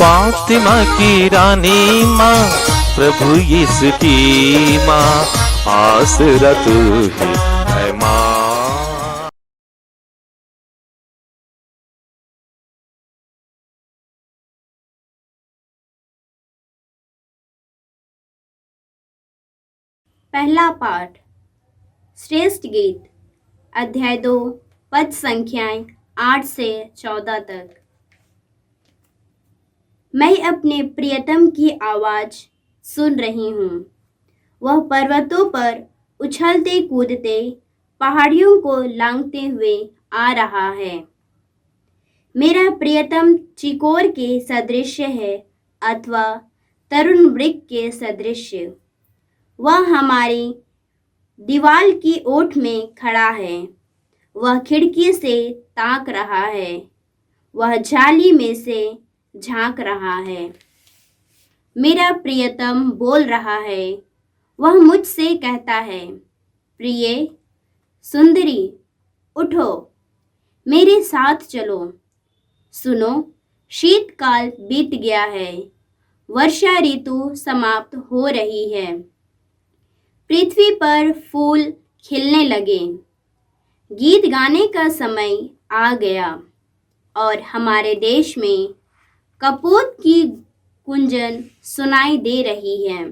फातिमा की रानी माँ, प्रभु यीशु की माँ, आसरा तू ही है माँ। पहला पाठ। श्रेष्ठ गीत, अध्याय 2, पद संख्याएं 8 से 14 तक। मैं अपने प्रियतम की आवाज सुन रही हूँ। वह पर्वतों पर उछलते कूदते, पहाड़ियों को लांघते हुए आ रहा है। मेरा प्रियतम चिकोर के सदृश है अथवा तरुण वृक्ष के सदृश। वह हमारी दीवार की ओट में खड़ा है। वह खिड़की से ताक रहा है। वह जाली में से झांक रहा है। मेरा प्रियतम बोल रहा है। वह मुझसे कहता है, प्रिय सुंदरी, उठो, मेरे साथ चलो। सुनो, शीतकाल बीत गया है। वर्षा ऋतु समाप्त हो रही है। पृथ्वी पर फूल खिलने लगे। गीत गाने का समय आ गया और हमारे देश में कपोत की गुंजन सुनाई दे रही है।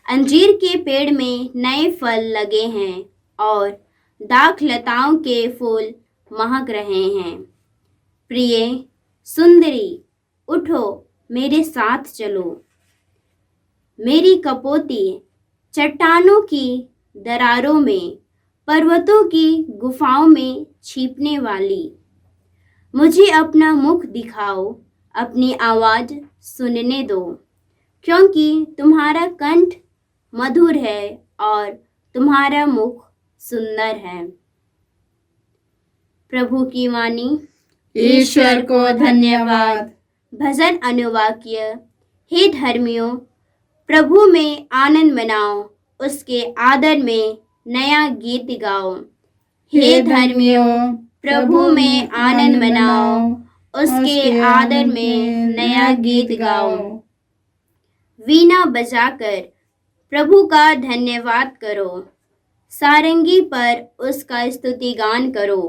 अंजीर के पेड़ में नए फल लगे हैं और दाखलताओं के फूल महक रहे हैं। प्रिय सुंदरी, उठो, मेरे साथ चलो। मेरी कपोती चट्टानों की दरारों में, पर्वतों की गुफाओं में छिपने वाली, मुझे अपना मुख दिखाओ, अपनी आवाज सुनने दो, क्योंकि तुम्हारा कंठ मधुर है और तुम्हारा मुख सुंदर है। प्रभु की वाणी। ईश्वर को धन्यवाद। भजन अनुवाक्य। हे धर्मियों, प्रभु में आनंद मनाओ, उसके आदर में नया गीत गाओ। हे धर्मियों, प्रभु में आनंद मनाओ, उसके आदर में नया गीत गाओ। वीणा बजाकर प्रभु का धन्यवाद करो। सारंगी पर उसका स्तुतिगान करो।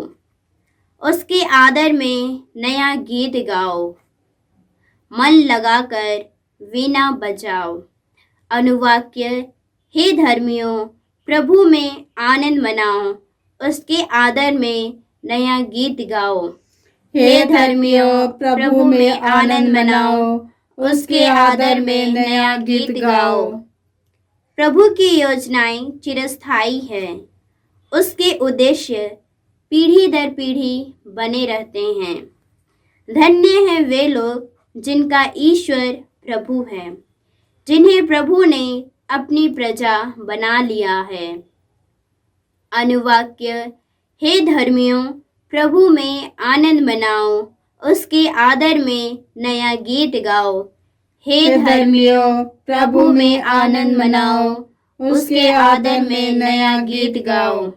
उसके आदर में नया गीत गाओ। मन लगाकर वीणा बजाओ। अनुवाक्य। हे धर्मियों, प्रभु में आनंद मनाओ, उसके आदर में नया गीत गाओ। हे धर्मियों, प्रभु में आनंद मनाओ, उसके आदर में नया गीत गाओ। प्रभु की योजनाएं चिरस्थायी है। उसके उद्देश्य पीढ़ी दर पीढ़ी बने रहते हैं। धन्य हैं वे लोग जिनका ईश्वर प्रभु है, जिन्हें प्रभु ने अपनी प्रजा बना लिया है। अनुवाक्य। हे धर्मियों, प्रभु में आनंद मनाओ, उसके आदर में नया गीत गाओ। हे धर्मियों, प्रभु में आनंद मनाओ, उसके आदर में नया गीत गाओ।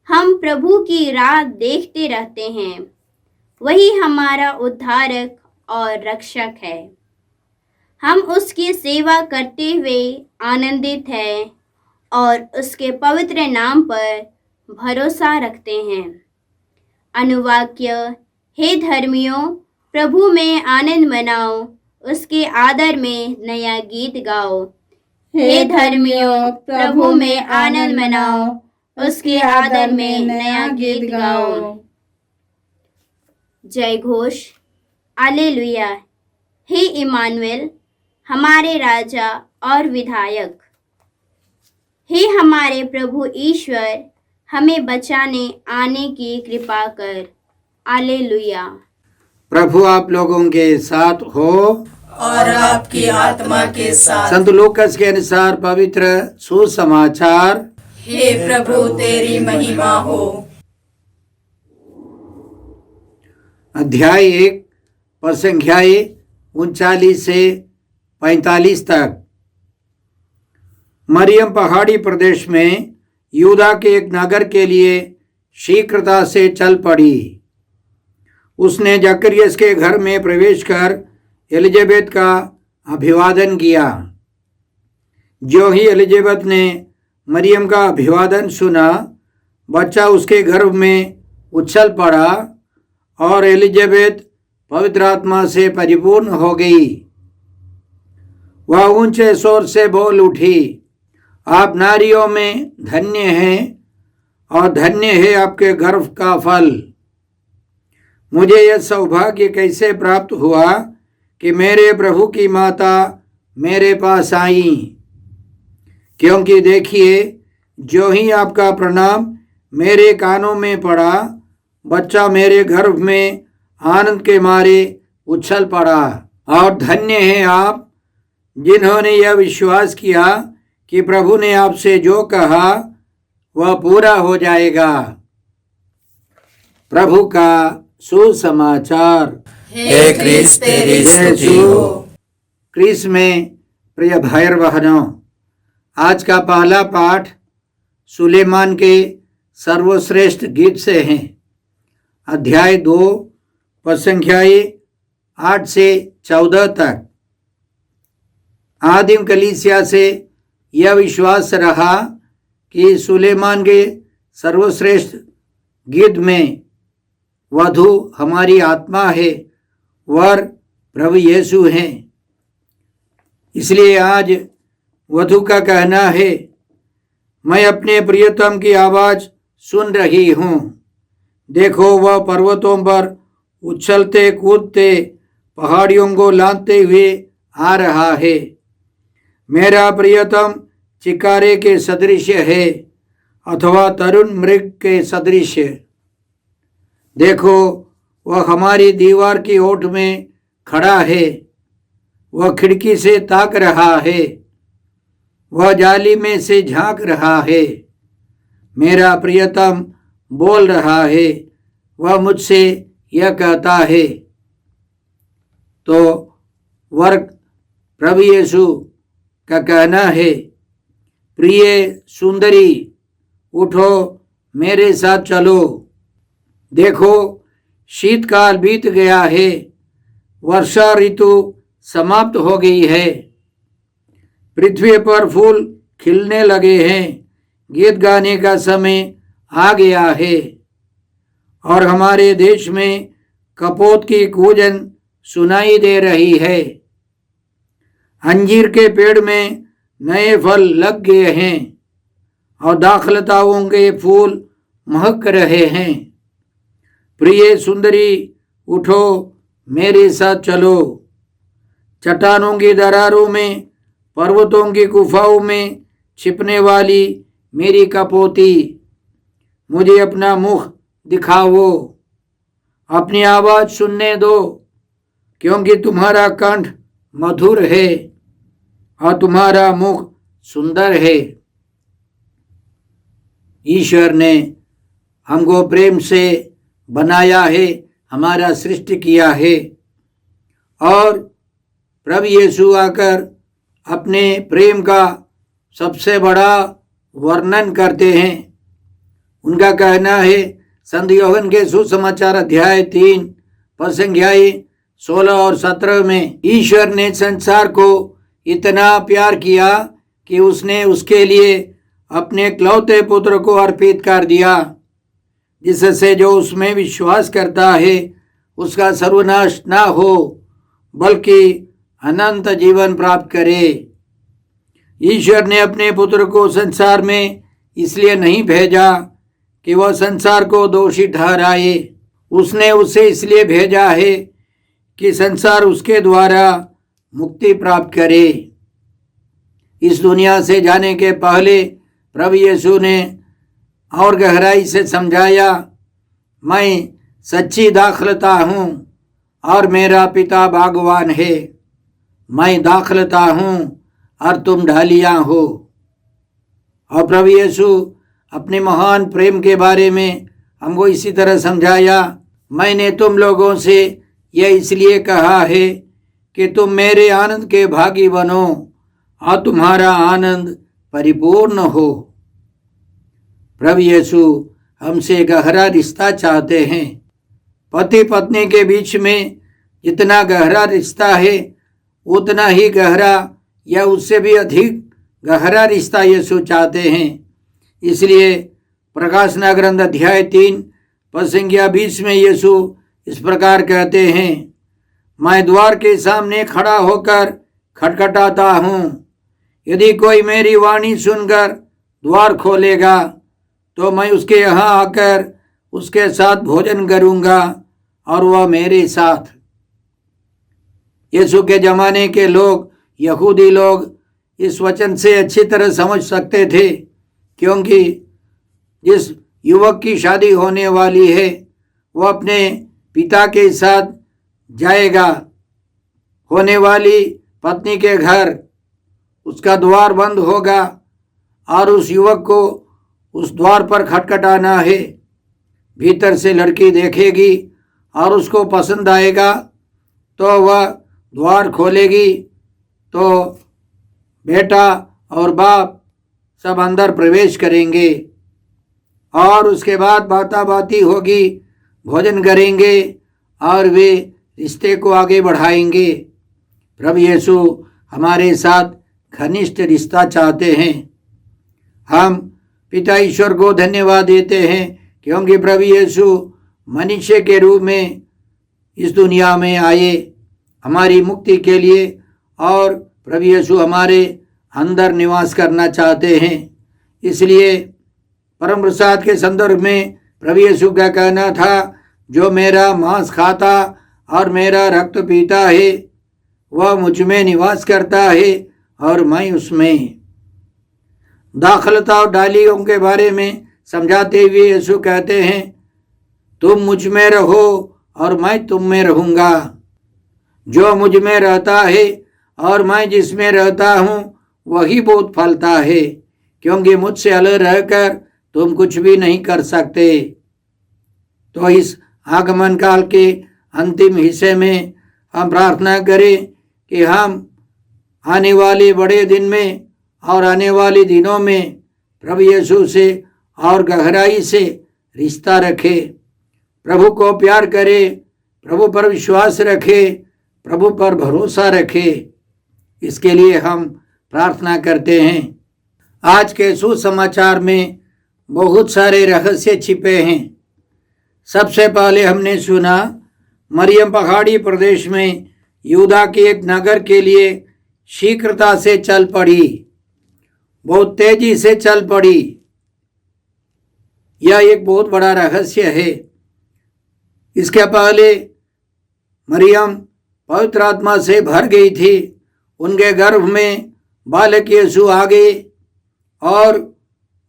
हम प्रभु की राह देखते रहते हैं। वही हमारा उद्धारक और रक्षक है। हम उसकी सेवा करते हुए आनंदित हैं और उसके पवित्र नाम पर भरोसा रखते हैं। अनुवाक्य। हे धर्मियों, प्रभु में आनंद मनाओ, उसके आदर में नया गीत गाओ। हे धर्मियों, प्रभु में आनंद मनाओ, उसके आदर में नया गीत गाओ। जय घोष। हालेलुया। हे इमानुएल, हमारे राजा और विधायक। हे हमारे प्रभु ईश्वर, हमें बचाने आने की कृपा कर। हालेलुया। प्रभु आप लोगों के साथ हो और आपकी आत्मा के साथ। संत लूकास के अनुसार पवित्र सुसमाचार। हे प्रभु, तेरी महिमा हो। अध्याय 1 पद संख्याएं 39 से 45 तक। मरियम पहाड़ी प्रदेश में यूदा के एक नगर के लिए शीघ्रता से चल पड़ी। उसने जकरियस के घर में प्रवेश कर एलिजाबेथ का अभिवादन किया। जो ही एलिजाबेथ ने मरियम का अभिवादन सुना, बच्चा उसके गर्भ में उछल पड़ा और एलिजाबेथ पवित्र आत्मा से परिपूर्ण हो गई। वह ऊंचे स्वर से बोल उठी, आप नारियों में धन्य हैं और धन्य है आपके गर्भ का फल। मुझे यह सौभाग्य कैसे प्राप्त हुआ कि मेरे प्रभु की माता मेरे पास आई, क्योंकि देखिए जो ही आपका प्रणाम मेरे कानों में पड़ा, बच्चा मेरे गर्भ में आनंद के मारे उछल पड़ा। और धन्य हैं आप जिन्होंने यह विश्वास किया कि प्रभु ने आपसे जो कहा वह पूरा हो जाएगा। प्रभु का सुसमाचार। हे क्रिस्त तेरी स्तुति हो। क्रिस्त में प्रिय भाई बहनों, आज का पहला पाठ सुलेमान के सर्वश्रेष्ठ गीत से है। अध्याय 2 पद संख्याएं 8 से 14 तक। आदिम कलीसिया से यह विश्वास रहा कि सुलेमान के सर्वश्रेष्ठ गीत में वधु हमारी आत्मा है, वर प्रभु यीशु हैं। इसलिए आज वधु का कहना है, मैं अपने प्रियतम की आवाज़ सुन रही हूँ। देखो वह पर्वतों पर उछलते कूदते पहाड़ियों को लांघते हुए आ रहा है। मेरा प्रियतम चिकारे के सदृश है अथवा तरुण मृग के सदृश। देखो वह हमारी दीवार की ओट में खड़ा है, वह खिड़की से ताक रहा है, वह जाली में से झांक रहा है। मेरा प्रियतम बोल रहा है, वह मुझसे यह कहता है। तो वर प्रभु यीशु का कहना है, प्रिय सुंदरी उठो मेरे साथ चलो। देखो शीतकाल बीत गया है, वर्षा ऋतु समाप्त हो गई है, पृथ्वी पर फूल खिलने लगे हैं, गीत गाने का समय आ गया है और हमारे देश में कपोत की कूजन सुनाई दे रही है। अंजीर के पेड़ में नए फल लग गए हैं और दाखलताओं के फूल महक रहे हैं। प्रिय सुंदरी उठो मेरे साथ चलो। चट्टानों की दरारों में, पर्वतों की गुफाओं में छिपने वाली मेरी कपोती, मुझे अपना मुख दिखाओ, अपनी आवाज़ सुनने दो, क्योंकि तुम्हारा कंठ मधुर है और तुम्हारा मुख सुंदर है। ईश्वर ने हमको प्रेम से बनाया है, हमारा सृष्टि किया है और प्रभु यीशु आकर अपने प्रेम का सबसे बड़ा वर्णन करते हैं। उनका कहना है संत यूहन्ना के सुसमाचार अध्याय 3 पद संख्याएं 16 और 17 में, ईश्वर ने संसार को इतना प्यार किया कि उसने उसके लिए अपने इकलौते पुत्र को अर्पित कर दिया, जिससे जो उसमें विश्वास करता है उसका सर्वनाश ना हो बल्कि अनंत जीवन प्राप्त करे। ईश्वर ने अपने पुत्र को संसार में इसलिए नहीं भेजा कि वह संसार को दोषी ठहराए, उसने उसे इसलिए भेजा है कि संसार उसके द्वारा मुक्ति प्राप्त करे। इस दुनिया से जाने के पहले प्रभु यीशु ने और गहराई से समझाया, मैं सच्ची दाखलता हूँ और मेरा पिता बागवान है। मैं दाखलता हूँ और तुम ढालियाँ हो। और प्रभु यीशु अपने महान प्रेम के बारे में हमको इसी तरह समझाया, मैंने तुम लोगों से यह इसलिए कहा है कि तुम मेरे आनंद के भागी बनो और तुम्हारा आनंद परिपूर्ण हो। प्रभु यीशु हमसे गहरा रिश्ता चाहते हैं। पति पत्नी के बीच में जितना गहरा रिश्ता है उतना ही गहरा या उससे भी अधिक गहरा रिश्ता यीशु चाहते हैं। इसलिए प्रकाशना ग्रंथ अध्याय 3 पद संख्या 20 में यीशु इस प्रकार कहते हैं, मैं द्वार के सामने खड़ा होकर खटखटाता हूँ। यदि कोई मेरी वाणी सुनकर द्वार खोलेगा तो मैं उसके यहाँ आकर उसके साथ भोजन करूँगा और वह मेरे साथ। यीशु के ज़माने के लोग, यहूदी लोग इस वचन से अच्छी तरह समझ सकते थे, क्योंकि जिस युवक की शादी होने वाली है वह अपने पिता के साथ जाएगा होने वाली पत्नी के घर, उसका द्वार बंद होगा और उस युवक को उस द्वार पर खटखटाना है। भीतर से लड़की देखेगी और उसको पसंद आएगा तो वह द्वार खोलेगी तो बेटा और बाप सब अंदर प्रवेश करेंगे और उसके बाद बाताबाती होगी, भोजन करेंगे और वे रिश्ते को आगे बढ़ाएंगे। प्रभु यीशु हमारे साथ घनिष्ठ रिश्ता चाहते हैं। हम पिता ईश्वर को धन्यवाद देते हैं क्योंकि प्रभु यीशु मनुष्य के रूप में इस दुनिया में आए हमारी मुक्ति के लिए, और प्रभु यीशु हमारे अंदर निवास करना चाहते हैं। इसलिए परम प्रसाद के संदर्भ में प्रभु यीशु का कहना था, जो मेरा मांस खाता और मेरा रक्त पीता है वह मुझ में निवास करता है और मैं उसमें। दाखलता और डालियों के बारे में समझाते हुए यीशु कहते हैं, तुम मुझ में रहो और मैं तुम में रहूँगा। जो मुझ में रहता है और मैं जिसमें रहता हूँ वही बहुत फलता है, क्योंकि मुझसे अलग रहकर तुम कुछ भी नहीं कर सकते। तो इस आगमन काल के अंतिम हिस्से में हम प्रार्थना करें कि हम आने वाले बड़े दिन में और आने वाले दिनों में प्रभु यीशु से और गहराई से रिश्ता रखें, प्रभु को प्यार करें, प्रभु पर विश्वास रखें, प्रभु पर भरोसा रखें। इसके लिए हम प्रार्थना करते हैं। आज के सुसमाचार में बहुत सारे रहस्य छिपे हैं। सबसे पहले हमने सुना मरियम पहाड़ी प्रदेश में यूदा के एक नगर के लिए शीघ्रता से चल पड़ी, बहुत तेजी से चल पड़ी। यह एक बहुत बड़ा रहस्य है। इसके पहले मरियम पवित्र आत्मा से भर गई थी, उनके गर्भ में बालक यीशु आ गए और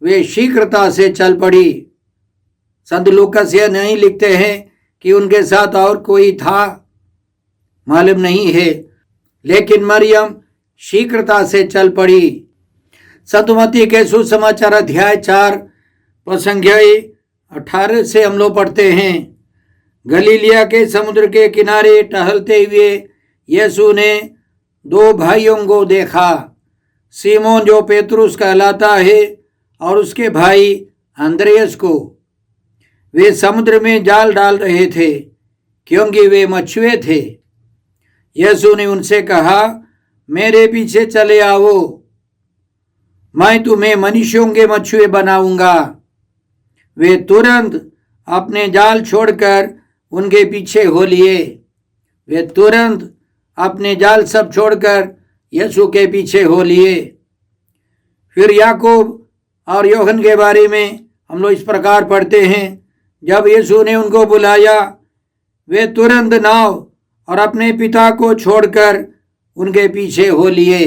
वे शीघ्रता से चल पड़ी। संत लूकास यह नहीं लिखते हैं कि उनके साथ और कोई था, मालूम नहीं है, लेकिन मरियम शीघ्रता से चल पड़ी। संत मत्ती के सुसमाचार अध्याय 4 पद संख्या 18 से हम लोग पढ़ते हैं, गलीलिया के समुद्र के किनारे टहलते हुए यीशु ने 2 भाइयों को देखा, सीमोन जो पेतरुस कहलाता है और उसके भाई अंद्रयास को। वे समुद्र में जाल डाल रहे थे क्योंकि वे मछुए थे। यीशु ने उनसे कहा, मेरे पीछे चले आओ, मैं तुम्हें मनुष्यों के मछुए बनाऊंगा। वे तुरंत अपने जाल छोड़कर उनके पीछे हो लिए। वे तुरंत अपने जाल सब छोड़कर यीशु के पीछे हो लिए। फिर याकूब और यूहन्ना के बारे में हम लोग इस प्रकार पढ़ते हैं, जब यीशु ने उनको बुलाया वे तुरंत नाव और अपने पिता को छोड़कर उनके पीछे हो लिए।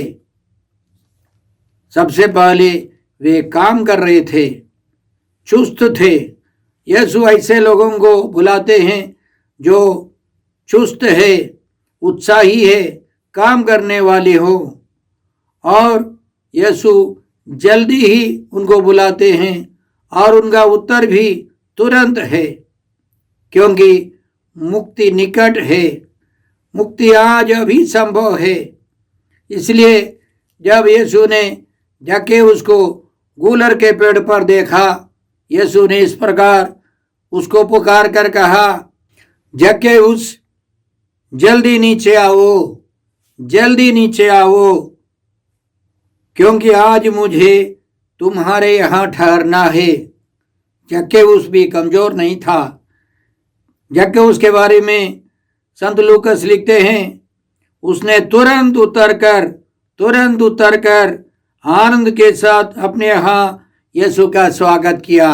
सबसे पहले वे काम कर रहे थे, चुस्त थे। यीशु ऐसे लोगों को बुलाते हैं जो चुस्त है, उत्साही है, काम करने वाले हो, और यीशु जल्दी ही उनको बुलाते हैं और उनका उत्तर भी तुरंत है, क्योंकि मुक्ति निकट है, मुक्ति आज अभी संभव है। इसलिए जब यीशु ने जाके उसको गूलर के पेड़ पर देखा, यीशु ने इस प्रकार उसको पुकार कर कहा, जाके उस जल्दी नीचे आओ, जल्दी नीचे आओ, क्योंकि आज मुझे तुम्हारे यहाँ ठहरना है। जक्केउस भी कमजोर नहीं था। जक्केउस के बारे में संत लूकस लिखते हैं, उसने तुरंत उतरकर आनंद के साथ अपने यहाँ यीशु का स्वागत किया।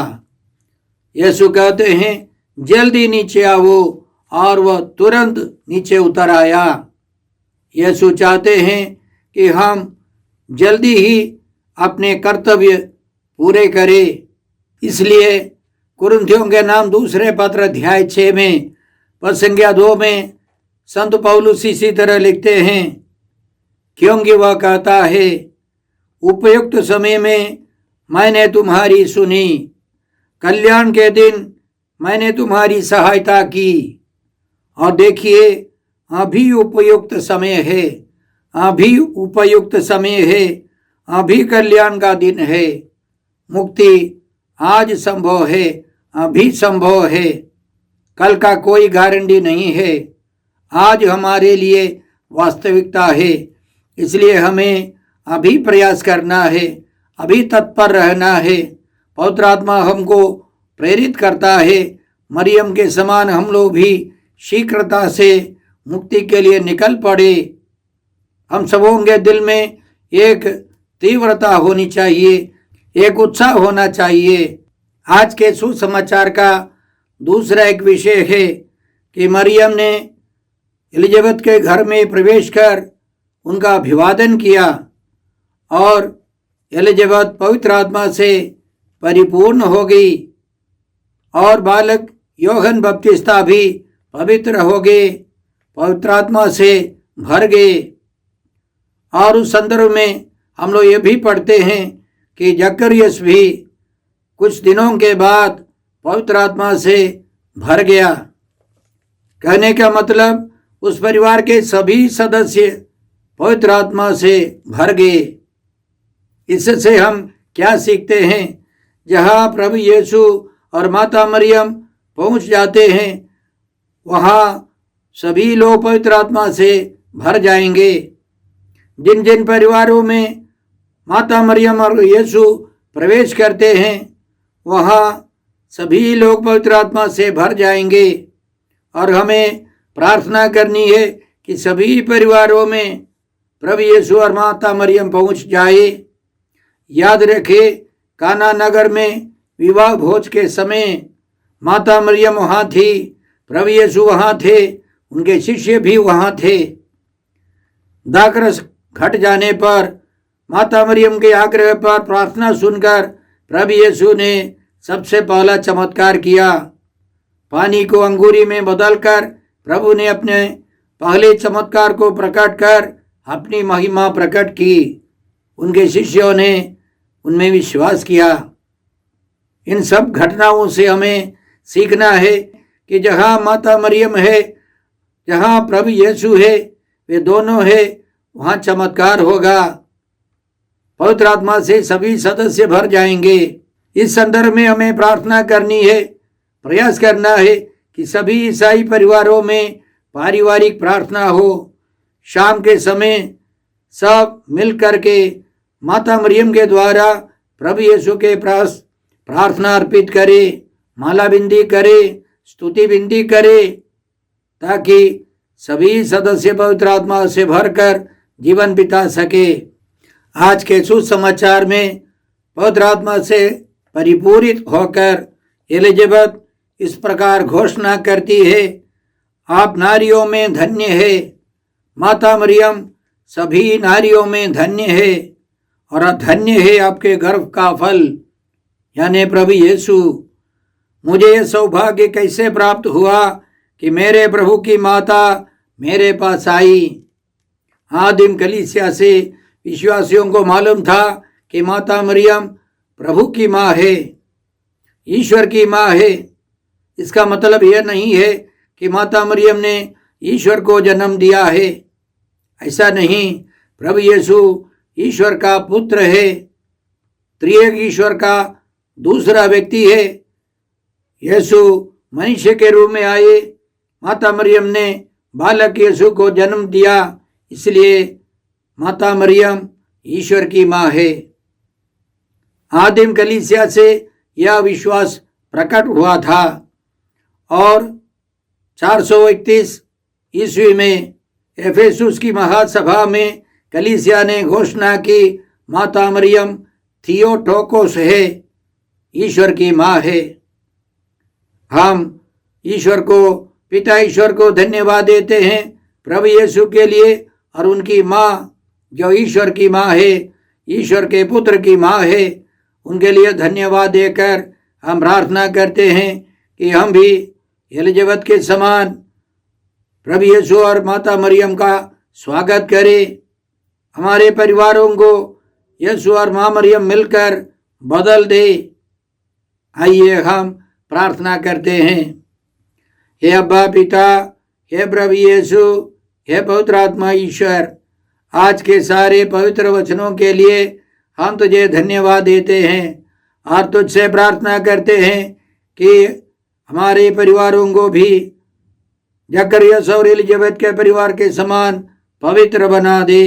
यीशु कहते हैं जल्दी नीचे आओ, और वह तुरंत नीचे उतर आया। यीशु चाहते हैं कि हम जल्दी ही अपने कर्तव्य पूरे करें। इसलिए कुरिन्थियों के नाम दूसरे पत्र अध्याय 6 में पद संख्या 2 में संत पौलुस इसी तरह लिखते हैं, क्योंकि वह कहता है उपयुक्त समय में मैंने तुम्हारी सुनी, कल्याण के दिन मैंने तुम्हारी सहायता की, और देखिए अभी उपयुक्त समय है, अभी उपयुक्त समय है, अभी कल्याण का दिन है। मुक्ति आज संभव है, अभी संभव है, कल का कोई गारंटी नहीं है। आज हमारे लिए वास्तविकता है, इसलिए हमें अभी प्रयास करना है, अभी तत्पर रहना है। पवित्र आत्मा हमको प्रेरित करता है, मरियम के समान हम लोग भी शीघ्रता से मुक्ति के लिए निकल पड़े। हम सबों के दिल में एक तीव्रता होनी चाहिए, एक उत्साह होना चाहिए। आज के सुसमाचार का दूसरा एक विषय है कि मरियम ने एलिजाबेथ के घर में प्रवेश कर उनका अभिवादन किया, और एलिजाबेथ पवित्र आत्मा से परिपूर्ण हो गई, और बालक यूहन्ना बपतिस्ता भी पवित्र हो गए, पवित्र आत्मा से भर गए। और उस संदर्भ में हम लोग ये भी पढ़ते हैं कि जकरियस भी कुछ दिनों के बाद पवित्र आत्मा से भर गया। कहने का मतलब उस परिवार के सभी सदस्य पवित्र आत्मा से भर गए। इससे हम क्या सीखते हैं? जहाँ प्रभु यीशु और माता मरियम पहुँच जाते हैं, वहाँ सभी लोग पवित्र आत्मा से भर जाएंगे। जिन जिन परिवारों में माता मरियम और यीशु प्रवेश करते हैं, वहाँ सभी लोग पवित्र आत्मा से भर जाएंगे। और हमें प्रार्थना करनी है कि सभी परिवारों में प्रभु यीशु और माता मरियम पहुँच जाए। याद रखें, काना नगर में विवाह भोज के समय माता मरियम वहाँ थी, प्रभु यीशु वहाँ थे, उनके शिष्य भी वहाँ थे। दाखरस घट जाने पर माता मरियम के आग्रह पर प्रार्थना सुनकर प्रभु यीशु ने सबसे पहला चमत्कार किया। पानी को अंगूरी में बदलकर प्रभु ने अपने पहले चमत्कार को प्रकट कर अपनी महिमा प्रकट की। उनके शिष्यों ने उनमें विश्वास किया। इन सब घटनाओं से हमें सीखना है कि जहाँ माता मरियम है, जहाँ प्रभु यीशु है, वे दोनों है, वहाँ चमत्कार होगा। पवित्र आत्मा से सभी सदस्य भर जाएंगे। इस संदर्भ में हमें प्रार्थना करनी है, प्रयास करना है कि सभी ईसाई परिवारों में पारिवारिक प्रार्थना हो। शाम के समय सब मिल करके माता मरियम के द्वारा प्रभु यीशु के पास प्रार्थना अर्पित करे, माला बिंदी करे, स्तुति बिंदी करे, ताकि सभी सदस्य पवित्र आत्मा से भरकर जीवन बिता सके। आज के सुसमाचार में पवित्र आत्मा से परिपूरित होकर एलिजाबेथ इस प्रकार घोषणा करती है, आप नारियों में धन्य है। माता मरियम सभी नारियों में धन्य है, और धन्य है आपके गर्भ का फल, यानी प्रभु यीशु। मुझे यह सौभाग्य कैसे प्राप्त हुआ कि मेरे प्रभु की माता मेरे पास आई। आदिम कलीसिया से विश्वासियों को मालूम था कि माता मरियम प्रभु की माँ है, ईश्वर की माँ है। इसका मतलब यह नहीं है कि माता मरियम ने ईश्वर को जन्म दिया है, ऐसा नहीं। प्रभु यीशु ईश्वर का पुत्र है, त्रिएक ईश्वर का दूसरा व्यक्ति है। यीशु मनुष्य के रूप में आए, माता मरियम ने बालक यीशु को जन्म दिया, इसलिए माता मरियम ईश्वर की माँ है। आदिम कलीसिया से यह विश्वास प्रकट हुआ था और 431 ईस्वी में एफेसुस की महासभा में कलीसिया ने घोषणा की, माता मरियम थियोटोकोस है, ईश्वर की माँ है। हम ईश्वर को, पिता ईश्वर को धन्यवाद देते हैं प्रभु यीशु के लिए और उनकी माँ जो ईश्वर की माँ है, ईश्वर के पुत्र की माँ है, उनके लिए धन्यवाद देकर हम प्रार्थना करते हैं कि हम भी एलिजाबेथ के समान प्रभु यीशु और माता मरियम का स्वागत करें। हमारे परिवारों को यीशु और माँ मरियम मिलकर बदल दे। आइए हम प्रार्थना करते हैं। हे अब्बा पिता, हे प्रभु यीशु, हे पवित्र आत्मा ईश्वर, आज के सारे पवित्र वचनों के लिए हम तुझे धन्यवाद देते हैं और तुझसे प्रार्थना करते हैं कि हमारे परिवारों को भी जकरियस और एलिजाबेथ के परिवार के समान पवित्र बना दे।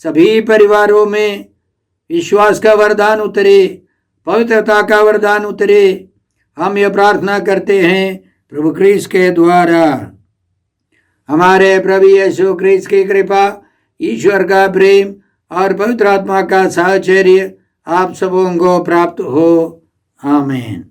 सभी परिवारों में विश्वास का वरदान उतरे, पवित्रता का वरदान उतरे। हम ये प्रार्थना करते हैं प्रभु क्रिस्त के द्वारा। हमारे प्रभु यीशु क्रिस्त की कृपा, ईश्वर का प्रेम और पवित्र आत्मा का साहचर्य आप सबों को प्राप्त हो। आमीन।